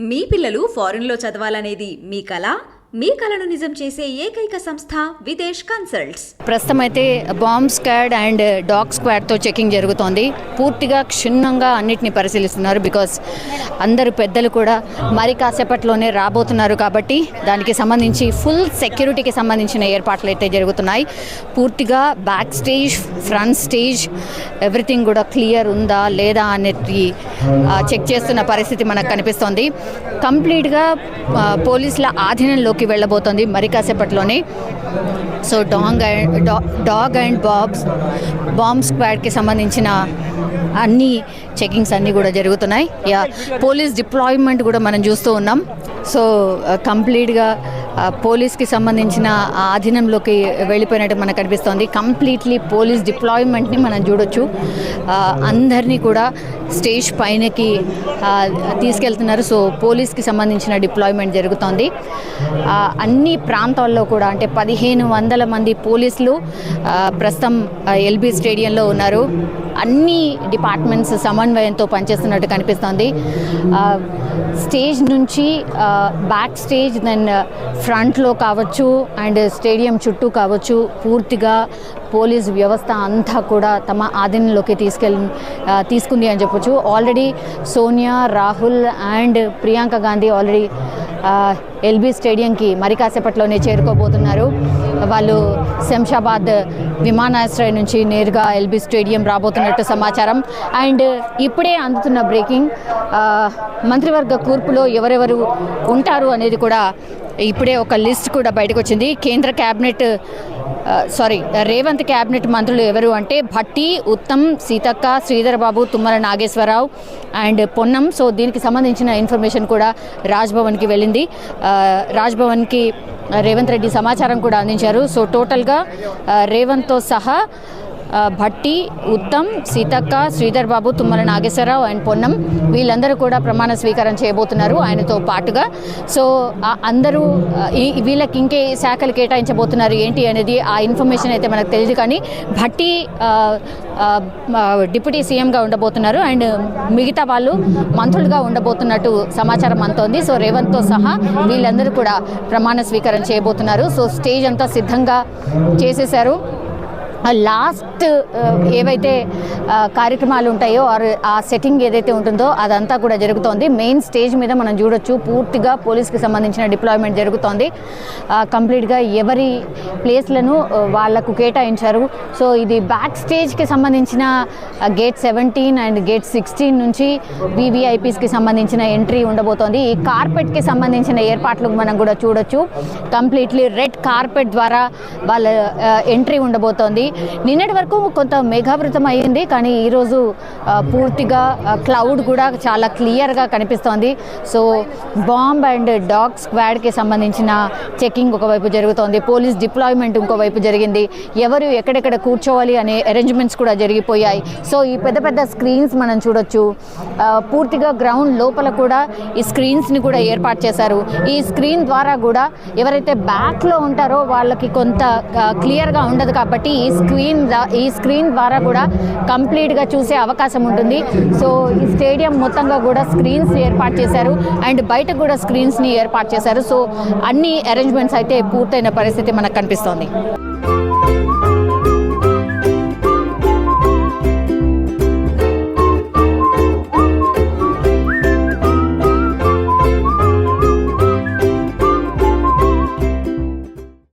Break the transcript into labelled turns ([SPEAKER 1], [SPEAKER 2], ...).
[SPEAKER 1] మీ పిల్లలు ఫారెన్లో చదవాలనేది మీ కల? మీ కలను నిజం చేసే ఏకైక సంస్థ విదేశ్ కన్సల్ట్స్.
[SPEAKER 2] ప్రస్తుతం అయితే బాంబ్ స్క్వాడ్ అండ్ డాగ్ స్క్వాడ్తో చెకింగ్ జరుగుతోంది. పూర్తిగా క్షుణ్ణంగా అన్నిటిని పరిశీలిస్తున్నారు. బికాస్ అందరు పెద్దలు కూడా మరి కాసేపట్లోనే రాబోతున్నారు కాబట్టి దానికి సంబంధించి ఫుల్ సెక్యూరిటీకి సంబంధించిన ఏర్పాట్లు అయితే జరుగుతున్నాయి. పూర్తిగా back stage, front stage everything కూడా క్లియర్ ఉందా లేదా అనేది చెక్ చేస్తున్న పరిస్థితి మనకు కనిపిస్తోంది. కంప్లీట్గా పోలీసుల ఆధీనంలోకి వెళ్ళబోతోంది మరి కాసేపట్లోనే. సో డాగ్ అండ్ బాంబ్ స్క్వాడ్కి సంబంధించిన అన్ని చెకింగ్స్ అన్నీ కూడా జరుగుతున్నాయి. పోలీస్ డిప్లాయ్మెంట్ కూడా మనం చూస్తూ ఉన్నాం. సో కంప్లీట్గా పోలీస్కి సంబంధించిన ఆధీనంలోకి వెళ్ళిపోయినట్టు మనకు కనిపిస్తోంది. కంప్లీట్లీ పోలీస్ డిప్లాయ్మెంట్ని మనం చూడొచ్చు. అందరినీ కూడా స్టేజ్ పైనకి తీసుకెళ్తున్నారు. సో పోలీస్కి సంబంధించిన డిప్లాయ్మెంట్ జరుగుతోంది. అన్ని ప్రాంతాల్లో కూడా అంటే 1500 మంది పోలీసులు ప్రస్తుతం ఎల్బీ స్టేడియంలో ఉన్నారు. అన్ని డిపార్ట్మెంట్స్ సమన్వయంతో పనిచేస్తున్నట్టు కనిపిస్తోంది. స్టేజ్ నుంచి బ్యాక్ స్టేజ్, దెన్ ఫ్రంట్లో కావచ్చు అండ్ స్టేడియం చుట్టూ కావచ్చు, పూర్తిగా పోలీస్ వ్యవస్థ అంతా కూడా తమ ఆధీనంలోకి తీసుకుంది అని చెప్పొచ్చు. Already Sonia, Rahul and Priyanka Gandhi already LB స్టేడియంకి మరి కాసేపట్లోనే చేరుకోబోతున్నారు. వాళ్ళు శంషాబాద్ విమానాశ్రయం నుంచి నేరుగా ఎల్బీ స్టేడియం రాబోతున్నట్టు సమాచారం. అండ్ ఇప్పుడే అందుతున్న బ్రేకింగ్, మంత్రివర్గ కూర్పులో ఎవరెవరు ఉంటారు అనేది కూడా ఇప్పుడే ఒక లిస్ట్ కూడా బయటకు వచ్చింది. రేవంత్ క్యాబినెట్ మంత్రులు ఎవరు అంటే భట్టి, ఉత్తమ్, సీతక్క, శ్రీధర్ బాబు, తుమ్మల నాగేశ్వరరావు అండ్ పొన్నం. సో దీనికి సంబంధించిన ఇన్ఫర్మేషన్ కూడా రాజ్భవన్కి వెళ్ళింది. రాజ్భవన్కి రేవంత్ రెడ్డి సమాచారం కూడా అందించారు. సో టోటల్గా రేవంత్తో సహా భట్టి, ఉత్తమ్, సీతక్క, శ్రీధర్ బాబు, తుమ్మల నాగేశ్వరరావు అండ్ పొన్నం వీళ్ళందరూ కూడా ప్రమాణ స్వీకారం చేయబోతున్నారు ఆయనతో పాటుగా. సో అందరూ వీళ్ళకి ఇంకే శాఖలు కేటాయించబోతున్నారు ఏంటి అనేది ఆ ఇన్ఫర్మేషన్ అయితే మనకు తెలియదు. కానీ భట్టి డిప్యూటీ సీఎంగా ఉండబోతున్నారు అండ్ మిగతా వాళ్ళు మంత్రులుగా ఉండబోతున్నట్టు సమాచారం అందుతోంది. సో రేవంత్తో సహా వీళ్ళందరూ కూడా ప్రమాణ స్వీకారం చేయబోతున్నారు. సో స్టేజ్ అంతా సిద్ధంగా చేసేశారు. లాస్ట్ ఏవైతే కార్యక్రమాలు ఉంటాయో ఆ సెట్టింగ్ ఏదైతే ఉంటుందో అదంతా కూడా జరుగుతోంది. మెయిన్ స్టేజ్ మీద మనం చూడొచ్చు పూర్తిగా పోలీస్కి సంబంధించిన డిప్లాయ్మెంట్ జరుగుతోంది. కంప్లీట్గా ఎవరి ప్లేస్లను వాళ్లకు కేటాయించారు. సో ఇది బ్యాక్ స్టేజ్కి సంబంధించిన గేట్ 17 అండ్ గేట్ 16 నుంచి VVIPస్కి సంబంధించిన ఎంట్రీ ఉండబోతోంది. ఈ కార్పెట్కి సంబంధించిన ఏర్పాట్లు మనం కూడా చూడొచ్చు. కంప్లీట్లీ రెడ్ కార్పెట్ ద్వారా వాళ్ళ ఎంట్రీ ఉండబోతోంది. నిన్నటి వరకు కొంత మేఘావృతం అయ్యింది, కానీ ఈరోజు పూర్తిగా క్లౌడ్ కూడా చాలా క్లియర్గా కనిపిస్తోంది. సో బాంబ్ అండ్ డాగ్ స్క్వాడ్కి సంబంధించిన చెకింగ్ ఒకవైపు జరుగుతోంది, పోలీస్ డిప్లాయ్మెంట్ ఇంకోవైపు జరిగింది. ఎవరు ఎక్కడెక్కడ కూర్చోవాలి అనే అరేంజ్మెంట్స్ కూడా జరిగిపోయాయి. సో ఈ పెద్ద పెద్ద స్క్రీన్స్ మనం చూడొచ్చు. పూర్తిగా గ్రౌండ్ లోపల కూడా ఈ స్క్రీన్స్ని కూడా ఏర్పాటు చేశారు. ఈ స్క్రీన్ ద్వారా కూడా ఎవరైతే బ్యాక్లో ఉంటారో వాళ్ళకి కొంత క్లియర్గా ఉండదు కాబట్టి ఈ స్క్రీన్ ద్వారా కూడా కంప్లీట్గా చూసే అవకాశం ఉంటుంది. సో ఈ స్టేడియం మొత్తంగా కూడా స్క్రీన్స్ ఏర్పాటు చేశారు అండ్ బయట కూడా స్క్రీన్స్ని ఏర్పాటు చేశారు. సో అన్ని అరేంజ్మెంట్స్ అయితే పూర్తయిన పరిస్థితి మనకు కనిపిస్తోంది.